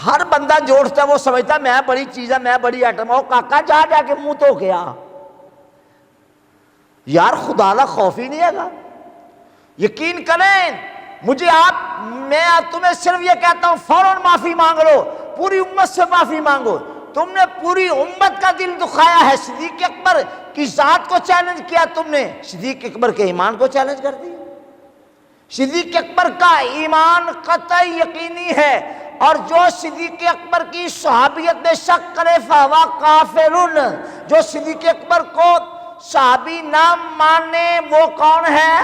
ہر بندہ جوڑتا ہے وہ سمجھتا ہے میں بڑی چیز ہے، میں بڑی ایٹم ہوں. کاکا جا جا کے منہ تو کیا یار، خدا کا خوف ہی نہیں ہے گا. یقین کریں مجھے میں تمہیں صرف یہ کہتا ہوں فوراً معافی مانگ لو، پوری امت سے معافی مانگو. تم نے پوری امت کا دل دکھایا ہے. صدیق اکبر کی ذات کو چیلنج کیا تم نے، صدیق اکبر کے ایمان کو چیلنج کر دیا. صدیق اکبر کا ایمان قطعی یقینی ہے، اور جو صدیق اکبر کی صحابیت میں شک کرے فہو کافرن، جو صدیق اکبر کو صحابی نہ مانے وہ کون ہے؟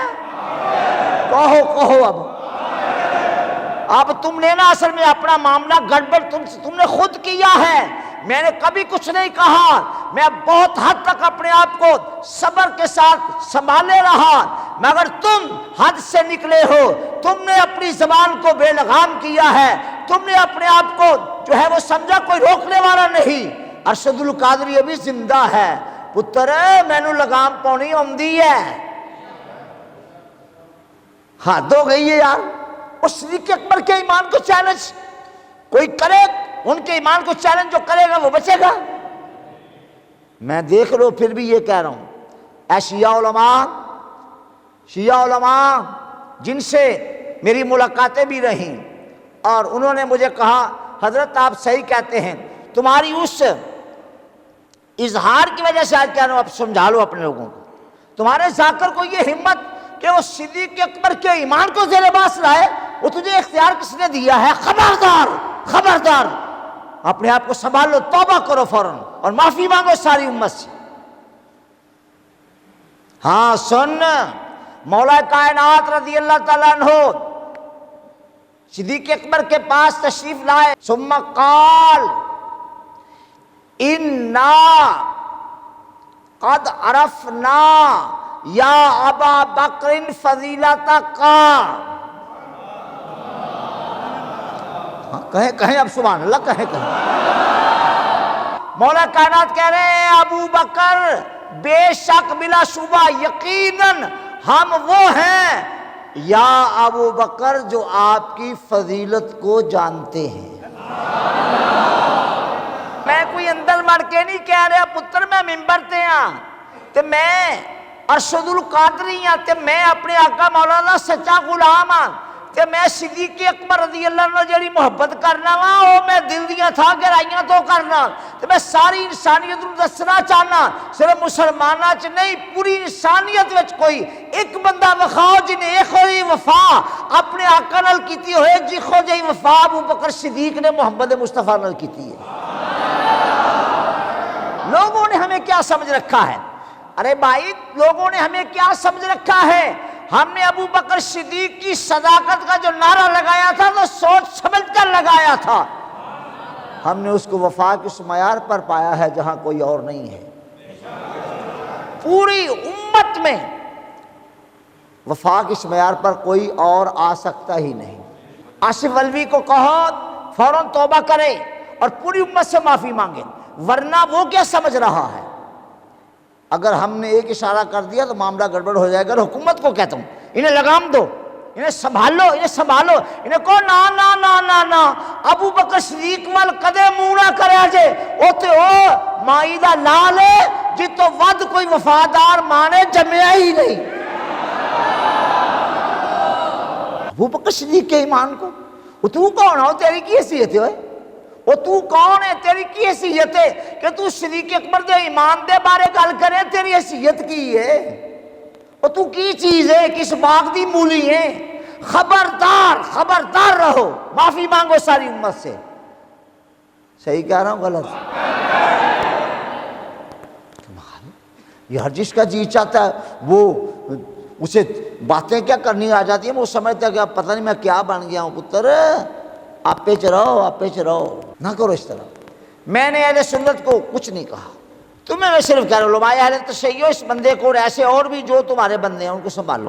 کہو اب تم نے نا اصل میں اپنا معاملہ گڑبڑ تم نے خود کیا ہے. میں نے کبھی کچھ نہیں کہا، میں بہت حد تک اپنے آپ کو صبر کے ساتھ سنبھالے رہا، مگر تم حد سے نکلے ہو. تم نے اپنی زبان کو بے لگام کیا ہے، تم نے اپنے آپ کو جو ہے وہ سمجھا کوئی روکنے والا نہیں. ارشد القادری ابھی زندہ ہے پتر، مینو لگام پاؤنی آندی ہے. حد ہو گئی ہے یار. اس صدیق اکبر کے ایمان کو چیلنج کوئی کرے، ان کے ایمان کو چیلنج جو کرے گا وہ بچے گا. میں دیکھ لو پھر بھی یہ کہہ رہا ہوں، اے شیعہ علماء جن سے میری ملاقاتیں بھی رہیں، اور انہوں نے مجھے کہا حضرت آپ صحیح کہتے ہیں، تمہاری اس اظہار کی وجہ سے آج کہہ رہا ہوں، اب سمجھا لو اپنے لوگوں کو. تمہارے ذاکر کو یہ ہمت کہ وہ صدیق اکبر کے ایمان کو زیر باس لائے، وہ تجھے اختیار کس نے دیا ہے؟ خبردار اپنے آپ کو سنبھال لو، توبہ کرو فوراً اور معافی مانگو ساری امت سے. ہاں سن، مولا کائنات رضی اللہ تعالیٰ عنہ صدیق اکبر کے پاس تشریف لائے. ثم قال انا قد عرفنا یا ابا بکر فضیلتک. کہیں اب سبحان اللہ کہیں. مولا کائنات کہہ رہے ہیں ابو بکر بے شک بلا شبہ یقیناً ہم وہ ہیں یا ابو بکر جو آپ کی فضیلت کو جانتے ہیں. میں کوئی اندر مر کے نہیں کہہ رہا پتر، میں ممبر تے ہاں تے میں ارشد القادری ہاں تے میں اپنے آقا مولانا سچا غلام ہاں تے میں صدیق اکبر رضی اللہ عنہ جڑی محبت کرنا وا او میں دل دیاں تھا گہرائیاں تو کرنا تے میں ساری انسانیت نوں دسنا چاہنا. صرف مسلماناں چ نہیں، پوری انسانیت وچ کوئی ایک بندہ وکھاؤ جن ایک ہوئی وفا اپنے آقا نال کیتی ہوئے جیخو جہی وفا ابو بکر صدیق نے محمد مصطفیٰ نال کیتی ہے. لوگوں نے ہمیں کیا سمجھ رکھا ہے؟ ارے بھائی لوگوں نے ہمیں کیا سمجھ رکھا ہے؟ ہم نے ابو بکر صدیق کی صداقت کا جو نعرہ لگایا تھا تو سوچ سمجھ کر لگایا تھا. ہم نے اس کو وفا کے اس معیار پر پایا ہے جہاں کوئی اور نہیں ہے. پوری امت میں وفا کے اس معیار پر کوئی اور آ سکتا ہی نہیں. آصف علوی کو کہو فوراً توبہ کرے اور پوری امت سے معافی مانگے، ورنہ وہ کیا سمجھ رہا ہے؟ اگر ہم نے ایک اشارہ کر دیا تو معاملہ گڑبڑ ہو جائے گا. حکومت کو کہتا ہوں انہیں لگام دو، انہیں سنبھالو، انہیں کہو نا ابو بکر صدیق وال کدے منہ نہ کریا جے، او تے او مائی دا لال ہے جی تو ود کوئی وفادار مانے جمعیا ہی نہیں. ابو بکر صدیق کے ایمان کو وہ تو کون ہو؟ تیری کی حیثیت ہے؟ وہ تو کون ہے؟ تیری کی حیثیت ہے کہ تو صدیق اکبر دے ایمان دے بارے گل کرے؟ تیری حیثیت کی ہے؟ وہ تو کی چیز ہے؟ کس باغ دی مولی ہے؟ خبردار رہو، معافی مانگو ساری امت سے. صحیح کہہ رہا ہوں غلط؟ یار جس کا جی چاہتا ہے وہ اسے باتیں کیا کرنی آ جاتی ہیں، وہ سمجھتا ہے کہ اب پتہ نہیں میں کیا بن گیا ہوں. پتر آپ پہ رہو، نہ کرو اس طرح. میں نے اہل سنت کو کچھ نہیں کہا، تمہیں میں صرف کہہ رہا ہوں علماء اہل تشیع اس بندے کو اور ایسے اور بھی جو تمہارے بندے ہیں ان کو سنبھال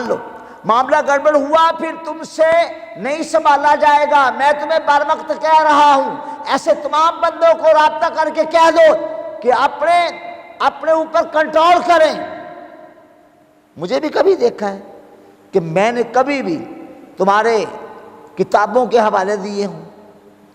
لو. معاملہ گڑبڑ ہوا پھر تم سے نہیں سنبھالا جائے گا. میں تمہیں بر وقت کہہ رہا ہوں ایسے تمام بندوں کو رابطہ کر کے کہہ دو کہ اپنے اوپر کنٹرول کریں. مجھے بھی کبھی دیکھا ہے کہ میں نے کبھی بھی تمہارے کتابوں کے حوالے دیے ہوں،